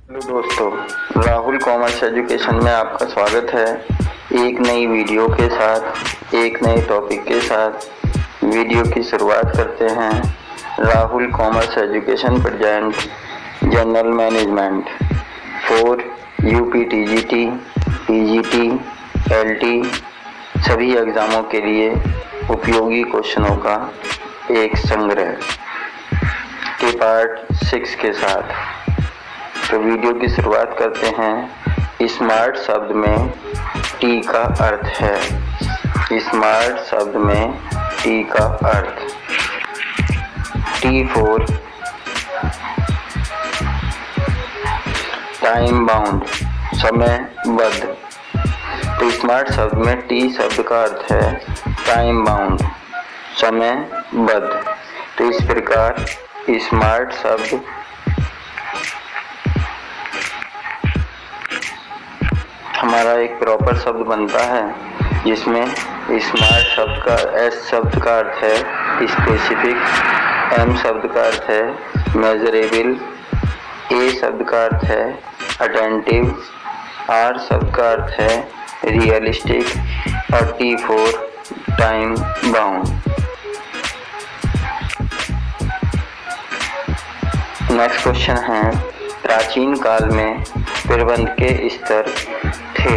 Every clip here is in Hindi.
हेलो दोस्तों, राहुल कॉमर्स एजुकेशन में आपका स्वागत है। एक नई वीडियो के साथ, एक नए टॉपिक के साथ वीडियो की शुरुआत करते हैं। Rahul commerce education present general management for UPTGT, PGT, LT सभी एग्ज़ामों के लिए उपयोगी क्वेश्चनों का एक संग्रह के पार्ट 6 के साथ। तो वीडियो की शुरुआत करते हैं। स्मार्ट शब्द में टी का अर्थ है। स्मार्ट शब्द में टी का अर्थ टी फॉर टाइम बाउंड, समयबद्ध। तो स्मार्ट शब्द में टी शब्द का अर्थ है टाइम बाउंड, समयबद्ध। तो इस प्रकार स्मार्ट शब्द हमारा एक प्रॉपर शब्द बनता है, जिसमें स्मार्ट शब्द का एस शब्द का अर्थ है स्पेसिफिक, एम शब्द का अर्थ है मेजरेबल, ए शब्द का अर्थ है अटेंटिव, आर शब्द का अर्थ है रियलिस्टिक और T for time bound. Next question है, प्राचीन काल में प्रबंध के स्तर थे।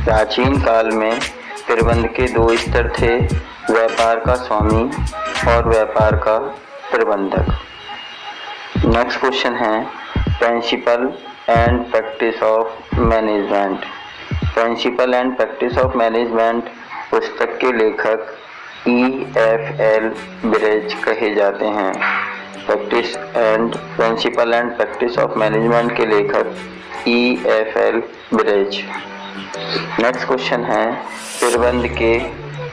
प्राचीन काल में प्रबंध के 2 स्तर थे, व्यापार का स्वामी और व्यापार का प्रबंधक। नेक्स्ट क्वेश्चन है, principle and practice of management. Principle and practice of management पुस्तक के लेखक EFL ब्रेज कहे जाते हैं। Principle and practice of management के लेखक EFL ब्रेज। नेक्स्ट क्वेश्चन है, प्रबंध के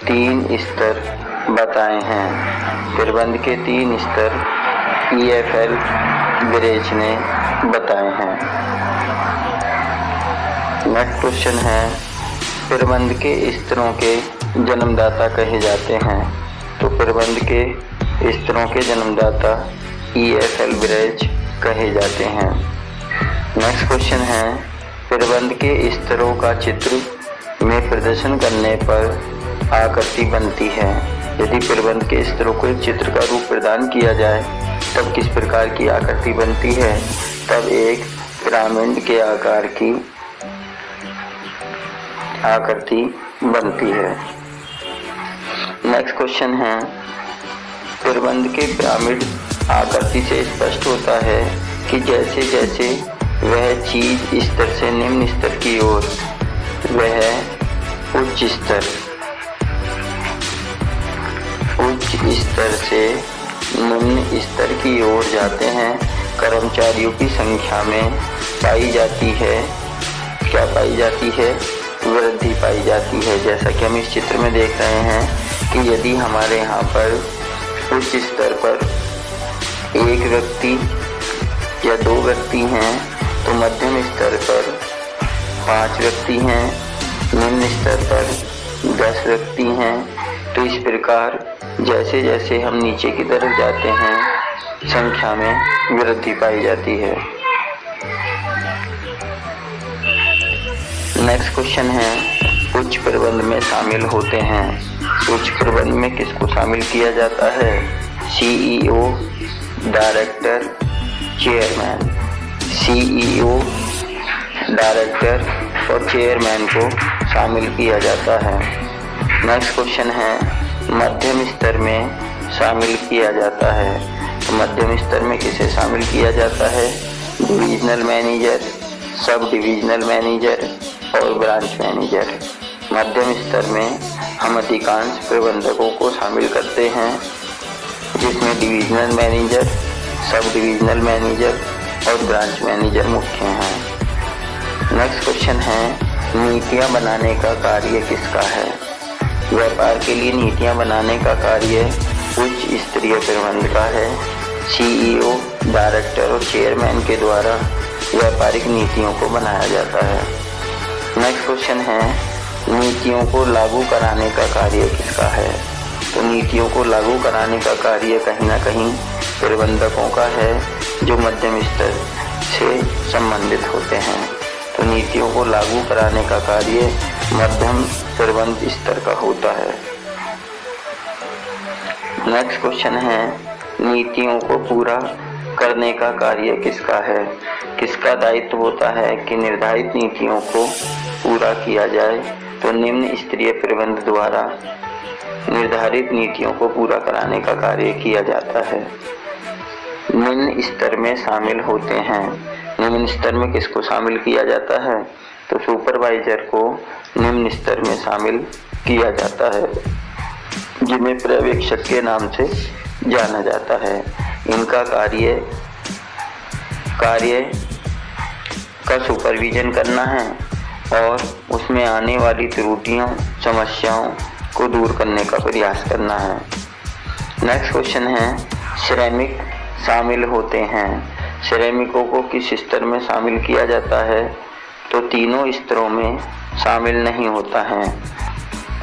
3 स्तर बताए हैं। प्रबंध के 3 स्तर EFL ब्रेज ने बताए हैं। नेक्स्ट क्वेश्चन है, प्रबंध के स्तरों के जन्मदाता कहे जाते हैं। तो प्रबंध के स्तरों के जन्मदाता EFL ब्रेज कहे जाते हैं। नेक्स्ट क्वेश्चन है, प्रबंध के स्तरों का चित्र में प्रदर्शन करने पर आकृति बनती है। यदि प्रबंध के स्तरों को एक चित्र का रूप प्रदान किया जाए तब किस प्रकार की आकृति बनती है? तब एक पिरामिड के आकार की आकृति बनती है। नेक्स्ट क्वेश्चन है, प्रबंध के पिरामिड आकृति से स्पष्ट होता है कि जैसे जैसे वह चीज स्तर से निम्न स्तर की ओर, वह उच्च स्तर से निम्न स्तर की ओर जाते हैं, कर्मचारियों की संख्या में पाई जाती है, क्या पाई जाती है? वृद्धि पाई जाती है। जैसा कि हम इस चित्र में देख रहे हैं कि यदि हमारे यहाँ पर उच्च स्तर पर एक व्यक्ति या 2 व्यक्ति हैं, तो मध्यम स्तर पर 5 व्यक्ति हैं, निम्न स्तर पर 10 व्यक्ति हैं। तो इस प्रकार जैसे जैसे हम नीचे की तरफ जाते हैं, संख्या में वृद्धि पाई जाती है। नेक्स्ट क्वेश्चन है, उच्च प्रबंध में शामिल होते हैं। उच्च प्रबंध में किसको शामिल किया जाता है? CEO, director, chairman. CEO, director और चेयरमैन को शामिल किया जाता है। नेक्स्ट क्वेश्चन है, मध्यम स्तर में शामिल किया जाता है। तो मध्यम स्तर में किसे शामिल किया जाता है? Divisional manager, sub divisional manager और ब्रांच मैनेजर। मध्यम स्तर में हम अधिकांश प्रबंधकों को शामिल करते हैं, जिसमें divisional manager, sub divisional manager और ब्रांच मैनेजर मुख्य हैं। नेक्स्ट क्वेश्चन है, नीतियां बनाने का कार्य किसका है? व्यापार के लिए नीतियां बनाने का कार्य उच्च स्तरीय प्रबंध का है। CEO, डायरेक्टर और चेयरमैन के द्वारा व्यापारिक नीतियों को बनाया जाता है। नेक्स्ट क्वेश्चन है, नीतियों को लागू कराने का कार्य किसका है? तो नीतियों को लागू कराने का कार्य कहीं ना कहीं प्रबंधकों का है, जो मध्यम स्तर से संबंधित होते हैं। तो नीतियों को लागू कराने का कार्य मध्यम प्रबंध स्तर का होता है। नेक्स्ट क्वेश्चन है, नीतियों को पूरा करने का कार्य किसका है? किसका दायित्व होता है कि निर्धारित नीतियों को पूरा किया जाए? तो निम्न स्तरीय प्रबंध द्वारा निर्धारित नीतियों को पूरा कराने का कार्य किया जाता है। निम्न स्तर में शामिल होते हैं। निम्न स्तर में किसको शामिल किया जाता है? तो सुपरवाइजर को निम्न स्तर में शामिल किया जाता है, जिन्हें पर्यवेक्षक के नाम से जाना जाता है। इनका कार्य का सुपरविजन करना है और उसमें आने वाली त्रुटियों, समस्याओं को दूर करने का प्रयास करना है। नेक्स्ट क्वेश्चन है, श्रमिक शामिल होते हैं। श्रमिकों को किस स्तर में शामिल किया जाता है? तो तीनों स्तरों में शामिल नहीं होता है।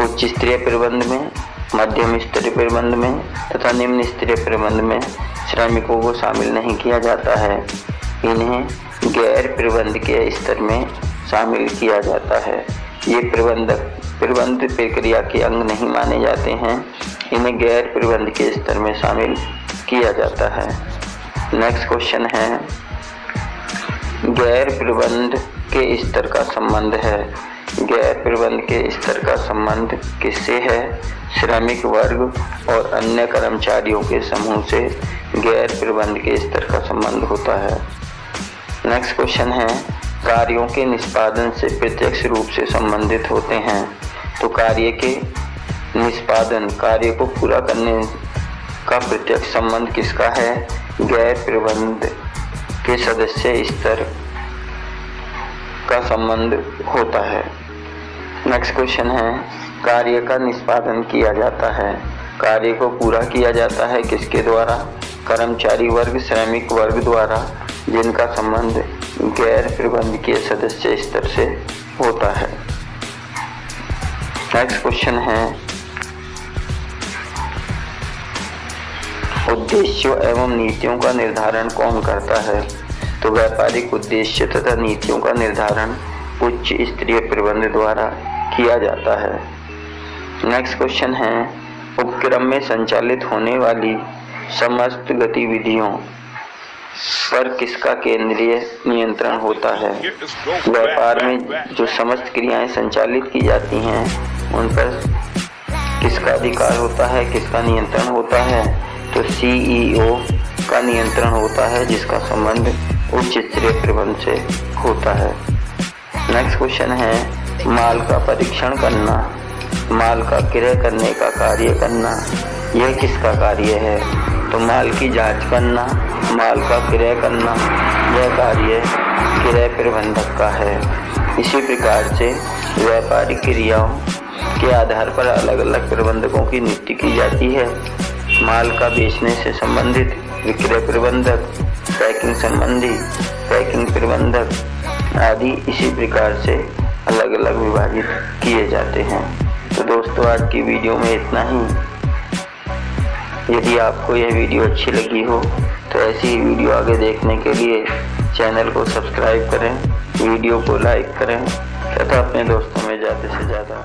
उच्च स्तरीय प्रबंध में, मध्यम स्तरीय प्रबंध में तथा निम्न स्तरीय प्रबंध में श्रमिकों को शामिल नहीं किया जाता है। इन्हें गैर प्रबंधकीय स्तर में शामिल किया जाता है। ये प्रबंध प्रक्रिया के अंग नहीं माने जाते हैं। इन्हें गैर प्रबंधकीय स्तर में शामिल किया जाता है। नेक्स्ट क्वेश्चन है, गैर प्रबंध के स्तर का संबंध है। गैर प्रबंध के स्तर का संबंध किससे है? श्रमिक वर्ग और अन्य कर्मचारियों के समूह से गैर प्रबंध के स्तर का संबंध होता है। नेक्स्ट क्वेश्चन है, कार्यों के निष्पादन से प्रत्यक्ष रूप से संबंधित होते हैं। तो कार्य के निष्पादन, कार्य को पूरा करने का प्रत्यक्ष संबंध किसका है? गैर प्रबंध के सदस्य स्तर का संबंध होता है। नेक्स्ट क्वेश्चन है, कार्य का निष्पादन किया जाता है। कार्य को पूरा किया जाता है किसके द्वारा? कर्मचारी वर्ग, श्रमिक वर्ग द्वारा, जिनका संबंध गैर प्रबंधकीय सदस्य स्तर से होता है। नेक्स्ट क्वेश्चन है, उद्देश्यों एवं नीतियों का निर्धारण कौन करता है? तो व्यापारिक उद्देश्य तथा नीतियों का निर्धारण उच्च स्तरीय प्रबंध द्वारा किया जाता है। नेक्स्ट क्वेश्चन है, उपक्रम में संचालित होने वाली समस्त गतिविधियों पर किसका केंद्रीय नियंत्रण होता है? व्यापार में जो समस्त क्रियाएं संचालित की जाती हैं उन पर किसका अधिकार होता है, किसका नियंत्रण होता है? तो CEO का नियंत्रण होता है, जिसका संबंध उच्च स्तरीय प्रबंध से होता है। नेक्स्ट क्वेश्चन है, माल का परीक्षण करना, माल का क्रय करने का कार्य करना, यह किसका कार्य है? तो माल की जांच करना, माल का क्रय करना, यह कार्य क्रय प्रबंधक का है। इसी प्रकार से व्यापारिक क्रियाओं के आधार पर अलग अलग प्रबंधकों की नियुक्ति की जाती है। माल का बेचने से संबंधित विक्रय प्रबंधक, पैकिंग संबंधी पैकिंग प्रबंधक आदि इसी प्रकार से अलग अलग विभाजित किए जाते हैं। तो दोस्तों, आज की वीडियो में इतना ही। यदि आपको यह वीडियो अच्छी लगी हो तो ऐसी ही वीडियो आगे देखने के लिए चैनल को सब्सक्राइब करें, वीडियो को लाइक करें तथा अपने दोस्तों में ज़्यादा से ज़्यादा